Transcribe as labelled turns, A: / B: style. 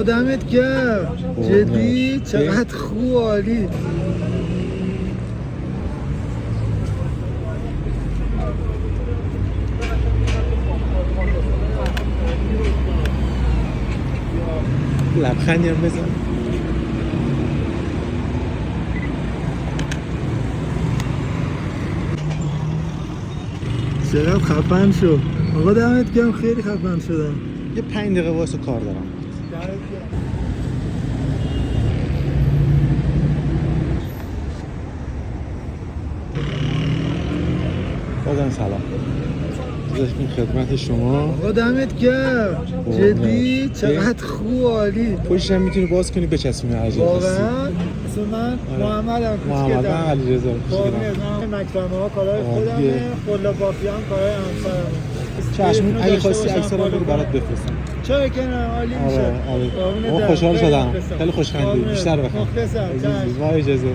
A: دمت گرم. جدی چقدر خوب، عالی.
B: لبخندی هم بزن.
A: چقدر خفن شد. آقا دمت گرم، خیلی خفن شدم.
B: یه 5 دقیقه واسه کار دارم. بازم سلام. این خدمت شما.
A: آقا دمت گرم. جدی چقدر خوب، عالی.
B: پشتش هم میتونی باز کنی بچسبونی هر جا خاصی.
A: واقعا اسم من محمدم.
B: محمد علیرضا.
A: من مکرمه ها کارهای خودمه، قلا بافی هم کارهای همسرمه.
B: چشم اگه خواستی عکس‌ها رو برات بفرستم.
A: چرا که نه، عالی میشه.
B: خوشحال شدم. خیلی خوشخندی. بیشتر بخوام.
A: مخلصم.
B: با اجازه.